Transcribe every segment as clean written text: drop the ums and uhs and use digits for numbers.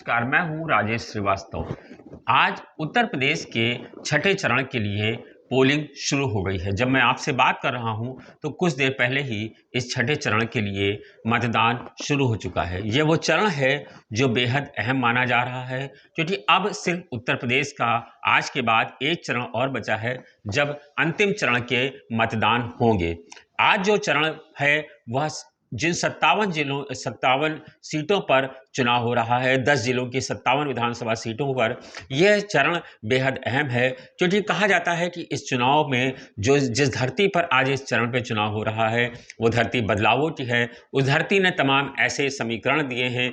नमस्कार, मैं हूं राजेश श्रीवास्तव। आज उत्तर प्रदेश के छठे चरण के लिए पोलिंग शुरू हो गई है। जब मैं आपसे बात कर रहा हूं तो कुछ देर पहले ही इस छठे चरण के लिए मतदान शुरू हो चुका है। ये वो चरण है जो बेहद अहम माना जा रहा है, क्योंकि अब सिर्फ उत्तर प्रदेश का आज के बाद एक चरण और बचा है जब अंतिम चरण के मतदान होंगे। आज जो चरण है वह जिन 57 सीटों पर चुनाव हो रहा है, 10 जिलों की 57 विधानसभा सीटों पर यह चरण बेहद अहम है, क्योंकि कहा जाता है कि इस चुनाव में जो जिस धरती पर आज इस चरण पे चुनाव हो रहा है वो धरती बदलावों की है। उस धरती ने तमाम ऐसे समीकरण दिए हैं,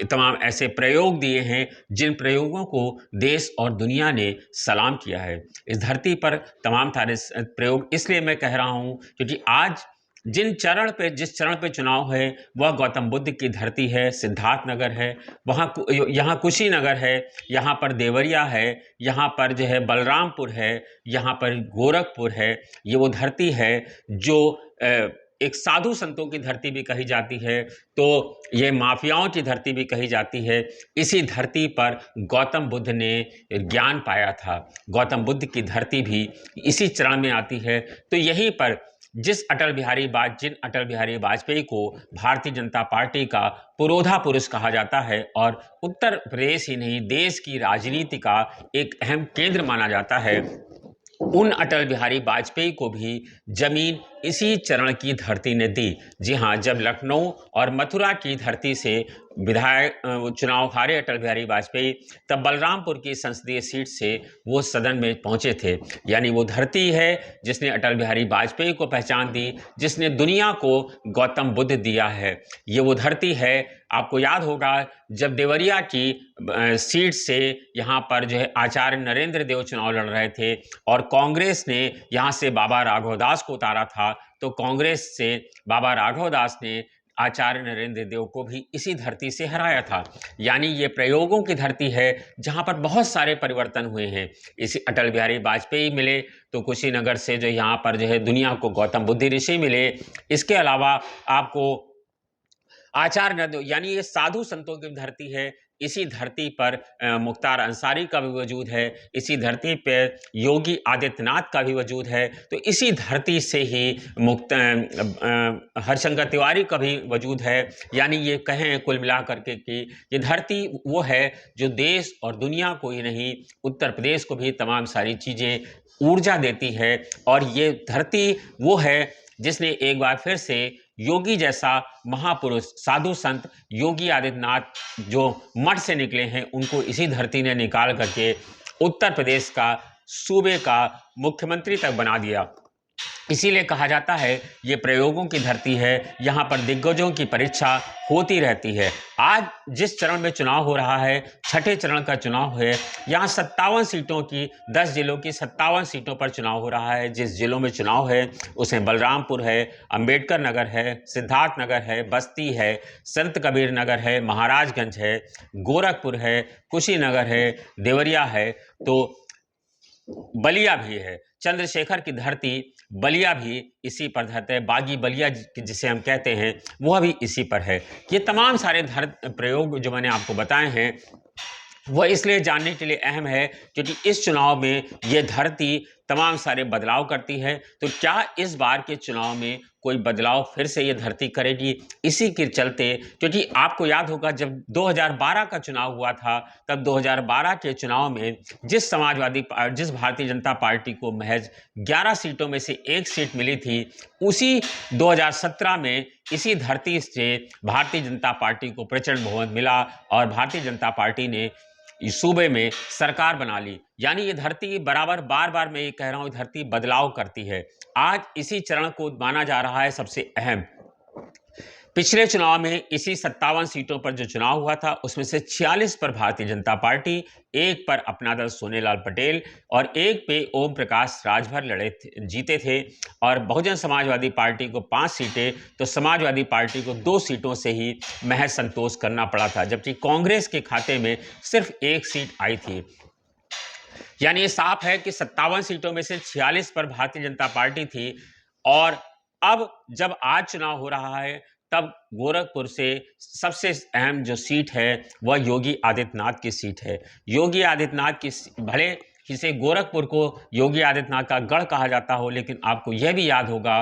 तमाम ऐसे प्रयोग दिए हैं जिन प्रयोगों को देश और दुनिया ने सलाम किया है। इस धरती पर तमाम सारे प्रयोग इसलिए मैं कह रहा हूँ क्योंकि आज जिस चरण पे चुनाव है वह गौतम बुद्ध की धरती है, सिद्धार्थनगर है, यहाँ कुशीनगर है, यहाँ पर देवरिया है, यहाँ पर जो है बलरामपुर है, यहाँ पर गोरखपुर है। ये वो धरती है जो एक साधु संतों की धरती भी कही जाती है, तो ये माफियाओं की धरती भी कही जाती है। इसी धरती पर गौतम बुद्ध ने ज्ञान पाया था। गौतम बुद्ध की धरती भी इसी चरण में आती है। तो यहीं पर जिन अटल बिहारी वाजपेयी को भारतीय जनता पार्टी का पुरोधा पुरुष कहा जाता है और उत्तर प्रदेश ही नहीं देश की राजनीति का एक अहम केंद्र माना जाता है, उन अटल बिहारी वाजपेयी को भी जमीन इसी चरण की धरती ने दी। जी हाँ, जब लखनऊ और मथुरा की धरती से विधायक चुनाव हारे अटल बिहारी वाजपेयी, तब बलरामपुर की संसदीय सीट से वो सदन में पहुंचे थे। यानी वो धरती है जिसने अटल बिहारी वाजपेयी को पहचान दी, जिसने दुनिया को गौतम बुद्ध दिया है। ये वो धरती है, आपको याद होगा जब देवरिया की सीट से यहाँ पर जो है आचार्य नरेंद्र देव चुनाव लड़ रहे थे और कांग्रेस ने यहाँ से बाबा राघवदास को उतारा था, तो कांग्रेस से बाबा राघवदास ने आचार्य नरेंद्र देव को भी इसी धरती से हराया था। यानी ये प्रयोगों की धरती है जहाँ पर बहुत सारे परिवर्तन हुए हैं। इसी अटल बिहारी वाजपेयी मिले तो कुशीनगर से जो यहाँ पर जो है दुनिया को गौतम बुद्ध ऋषि मिले। इसके अलावा आपको आचार्य यानी ये साधु संतों की धरती है। इसी धरती पर मुख्तार अंसारी का भी वजूद है, इसी धरती पर योगी आदित्यनाथ का भी वजूद है। तो इसी धरती से ही हरशंकर तिवारी का भी वजूद है। यानी ये कहें कुल मिला करके कि ये धरती वो है जो देश और दुनिया को ही नहीं, उत्तर प्रदेश को भी तमाम सारी चीज़ें ऊर्जा देती है। और ये धरती वो है जिसने एक बार फिर से योगी जैसा महापुरुष साधु संत योगी आदित्यनाथ जो मठ से निकले हैं, उनको इसी धरती ने निकाल करके उत्तर प्रदेश का सूबे का मुख्यमंत्री तक बना दिया। इसीलिए कहा जाता है ये प्रयोगों की धरती है, यहाँ पर दिग्गजों की परीक्षा होती रहती है। आज जिस चरण में चुनाव हो रहा है, छठे चरण का चुनाव है, यहाँ 57 सीटों की 10 जिलों की 57 सीटों पर चुनाव हो रहा है। जिस जिलों में चुनाव है उसमें बलरामपुर है, अंबेडकर नगर है, सिद्धार्थनगर है, बस्ती है, संत कबीर नगर है, महाराजगंज है, गोरखपुर है, कुशीनगर है, देवरिया है, तो बलिया भी है। चंद्रशेखर की धरती बलिया भी इसी पर धरती है। बागी बलिया जिसे हम कहते हैं वह भी इसी पर है। ये तमाम सारे प्रयोग जो मैंने आपको बताए हैं वह इसलिए जानने के लिए अहम है क्योंकि इस चुनाव में ये धरती तमाम सारे बदलाव करती है। तो क्या इस बार के चुनाव में कोई बदलाव फिर से ये धरती करेगी? इसी के चलते, क्योंकि आपको याद होगा जब 2012 का चुनाव हुआ था, तब 2012 के चुनाव में जिस भारतीय जनता पार्टी को महज 11 सीटों में से एक सीट मिली थी, उसी 2017 में इसी धरती से भारतीय जनता पार्टी को प्रचंड बहुमत मिला और भारतीय जनता पार्टी ने इस सूबे में सरकार बना ली। यानी ये धरती बराबर बार बार मैं ये कह रहा हूँ, धरती बदलाव करती है। आज इसी चरण को माना जा रहा है सबसे अहम। पिछले चुनाव में इसी 57 सीटों पर जो चुनाव हुआ था उसमें से 46 पर भारतीय जनता पार्टी, एक पर अपना दल सोनेलाल पटेल और एक पे ओम प्रकाश राजभर जीते थे। और बहुजन समाजवादी पार्टी को 5 सीटें तो समाजवादी पार्टी को 2 सीटों से ही महज संतोष करना पड़ा था, जबकि कांग्रेस के खाते में सिर्फ 1 सीट आई थी। यानी ये साफ है कि 57 सीटों में से 46 पर भारतीय जनता पार्टी थी। और अब जब आज चुनाव हो रहा है तब गोरखपुर से सबसे अहम जो सीट है वह योगी आदित्यनाथ की सीट है। योगी आदित्यनाथ की भले इसे गोरखपुर को योगी आदित्यनाथ का गढ़ कहा जाता हो, लेकिन आपको यह भी याद होगा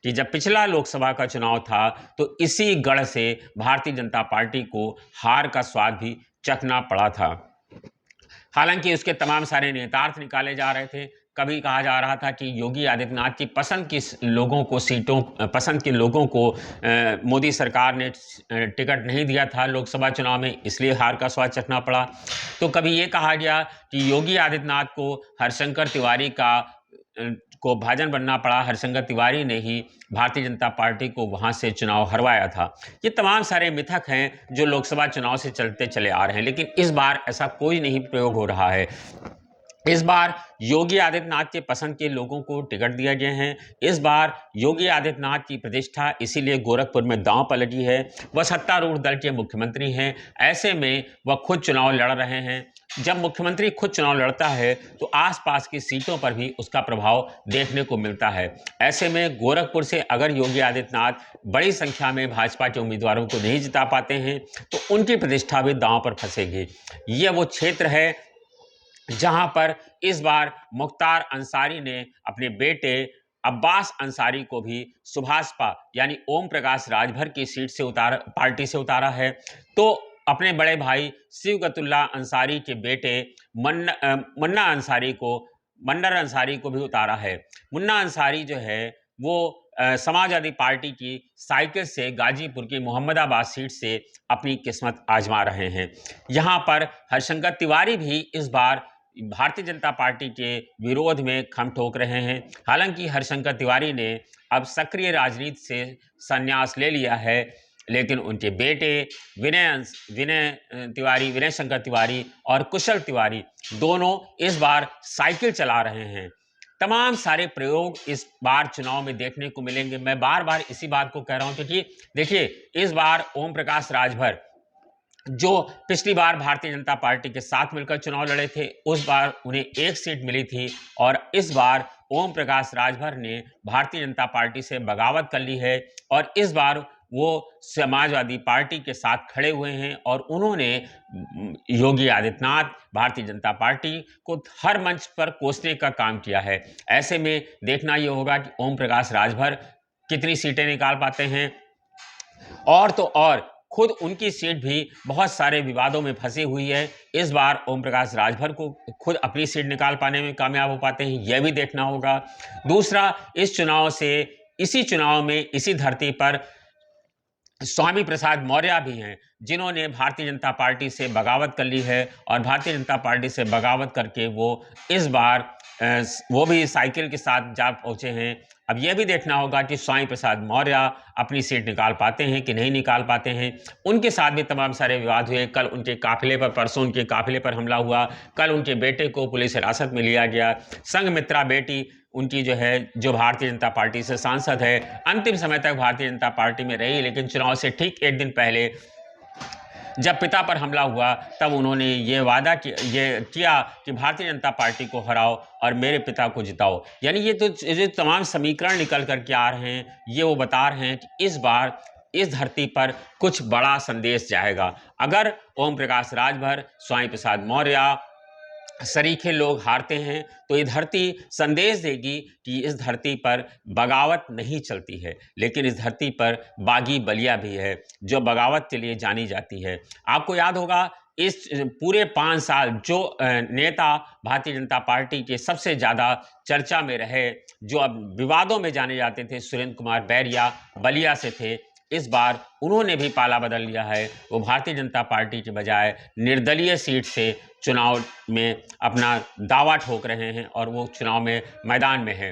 कि जब पिछला लोकसभा का चुनाव था तो इसी गढ़ से भारतीय जनता पार्टी को हार का स्वाद भी चखना पड़ा था। हालांकि उसके तमाम सारे नेतार्थ निकाले जा रहे थे। कभी कहा जा रहा था कि योगी आदित्यनाथ की पसंद की लोगों को सीटों पसंद के लोगों को मोदी सरकार ने टिकट नहीं दिया था लोकसभा चुनाव में, इसलिए हार का स्वाद चखना पड़ा। तो कभी ये कहा गया कि योगी आदित्यनाथ को हरशंकर तिवारी को भाजन बनना पड़ा, हरशंकर तिवारी ने ही भारतीय जनता पार्टी को वहां से चुनाव हरवाया था। ये तमाम सारे मिथक हैं जो लोकसभा चुनाव से चलते चले आ रहे हैं, लेकिन इस बार ऐसा कोई नहीं प्रयोग हो रहा है। इस बार योगी आदित्यनाथ के पसंद के लोगों को टिकट दिया गए हैं। इस बार योगी आदित्यनाथ की प्रतिष्ठा इसीलिए गोरखपुर में दांव पर लगी है। वह सत्तारूढ़ दल के मुख्यमंत्री हैं, ऐसे में वह खुद चुनाव लड़ रहे हैं। जब मुख्यमंत्री खुद चुनाव लड़ता है तो आसपास की सीटों पर भी उसका प्रभाव देखने को मिलता है। ऐसे में गोरखपुर से अगर योगी आदित्यनाथ बड़ी संख्या में भाजपा के उम्मीदवारों को नहीं जिता पाते हैं तो उनकी प्रतिष्ठा भी दांव पर फंसेगी। यह वो क्षेत्र है जहां पर इस बार मुख्तार अंसारी ने अपने बेटे अब्बास अंसारी को भी सुभाषपा यानी ओम प्रकाश राजभर की सीट से पार्टी से उतारा है। तो अपने बड़े भाई सिवगतुल्ला अंसारी के बेटे मन्नर अंसारी को भी उतारा है। मुन्ना अंसारी जो है वो समाजवादी पार्टी की साइकिल से गाजीपुर की मोहम्मदाबाद सीट से अपनी किस्मत आजमा रहे हैं। यहाँ पर हरशंकर तिवारी भी इस बार भारतीय जनता पार्टी के विरोध में खम ठोक रहे हैं। हालांकि हरशंकर तिवारी ने अब सक्रिय राजनीति से संन्यास ले लिया है, लेकिन उनके बेटे विनय शंकर तिवारी और कुशल तिवारी दोनों इस बार साइकिल चला रहे हैं। तमाम सारे प्रयोग इस बार चुनाव में देखने को मिलेंगे। मैं बार बार इसी बात को कह रहा हूं क्योंकि देखिए, इस बार ओम प्रकाश राजभर जो पिछली बार भारतीय जनता पार्टी के साथ मिलकर चुनाव लड़े थे, उस बार उन्हें एक सीट मिली थी, और इस बार ओम प्रकाश राजभर ने भारतीय जनता पार्टी से बगावत कर ली है और इस बार वो समाजवादी पार्टी के साथ खड़े हुए हैं और उन्होंने योगी आदित्यनाथ, भारतीय जनता पार्टी को हर मंच पर कोसने का काम किया है। ऐसे में देखना ये होगा कि ओम प्रकाश राजभर कितनी सीटें निकाल पाते हैं, और तो और खुद उनकी सीट भी बहुत सारे विवादों में फंसी हुई है। इस बार ओम प्रकाश राजभर को खुद अपनी सीट निकाल पाने में कामयाब हो पाते हैं, यह भी देखना होगा। दूसरा, इस चुनाव से इसी चुनाव में इसी धरती पर स्वामी प्रसाद मौर्य भी हैं, जिन्होंने भारतीय जनता पार्टी से बगावत कर ली है और भारतीय जनता पार्टी से बगावत करके वो इस बार वो भी साइकिल के साथ जा पहुंचे हैं। अब यह भी देखना होगा कि स्वामी प्रसाद मौर्य अपनी सीट निकाल पाते हैं कि नहीं निकाल पाते हैं। उनके साथ भी तमाम सारे विवाद हुए। कल उनके काफिले पर, परसों उनके काफिले पर हमला हुआ। कल उनके बेटे को पुलिस हिरासत में लिया गया। संघमित्रा बेटी उनकी जो भारतीय जनता पार्टी से सांसद है, अंतिम समय तक भारतीय जनता पार्टी में रही, लेकिन चुनाव से ठीक एक दिन पहले जब पिता पर हमला हुआ तब उन्होंने ये वादा किया कि भारतीय जनता पार्टी को हराओ और मेरे पिता को जिताओ। यानी ये तमाम समीकरण निकल करके आ रहे हैं, ये वो बता रहे हैं कि इस बार इस धरती पर कुछ बड़ा संदेश जाएगा। अगर ओम प्रकाश राजभर, स्वामी प्रसाद मौर्य सरीखे लोग हारते हैं तो ये धरती संदेश देगी कि इस धरती पर बगावत नहीं चलती है, लेकिन इस धरती पर बागी बलिया भी है जो बगावत के लिए जानी जाती है। आपको याद होगा, इस पूरे 5 साल जो नेता भारतीय जनता पार्टी के सबसे ज़्यादा चर्चा में रहे, जो अब विवादों में जाने जाते थे, सुरेंद्र कुमार बैरिया बलिया से थे, इस बार उन्होंने भी पाला बदल लिया है। वो भारतीय जनता पार्टी के बजाय निर्दलीय सीट से चुनाव में अपना दावा ठोक रहे हैं और वो चुनाव में मैदान में है।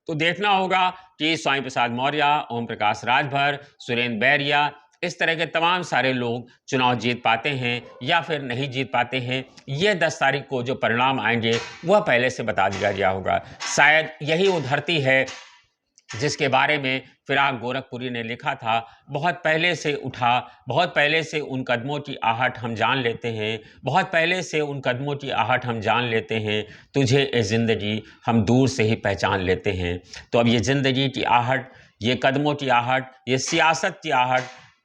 तो देखना होगा कि स्वामी प्रसाद मौर्य, ओम प्रकाश राजभर, सुरेंद्र बैरिया, इस तरह के तमाम सारे लोग चुनाव जीत पाते हैं या फिर नहीं जीत पाते हैं। ये 10 तारीख को जो परिणाम आएंगे वह पहले से बता दिया गया होगा। शायद यही वो धरती है जिसके बारे में फिराक गोरखपुरी ने लिखा था, बहुत पहले से उठा, बहुत पहले से उन कदमों की आहट हम जान लेते हैं, बहुत पहले से उन कदमों की आहट हम जान लेते हैं, तुझे ए ज़िंदगी हम दूर से ही पहचान लेते हैं। तो अब ये ज़िंदगी की आहट ये कदमों की आहट, ये सियासत की आहट,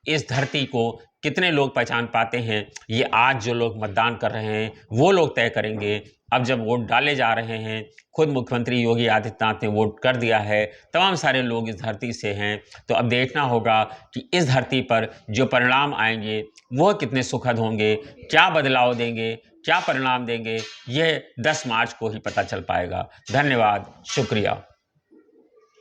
इस धरती को कितने लोग पहचान पाते हैं, ये आज जो लोग मतदान कर रहे हैं वो लोग तय करेंगे। अब जब वोट डाले जा रहे हैं, खुद मुख्यमंत्री योगी आदित्यनाथ ने वोट कर दिया है, तमाम सारे लोग इस धरती से हैं, तो अब देखना होगा कि इस धरती पर जो परिणाम आएंगे वह कितने सुखद होंगे, क्या बदलाव देंगे, क्या परिणाम देंगे, ये 10 मार्च को ही पता चल पाएगा। धन्यवाद, शुक्रिया।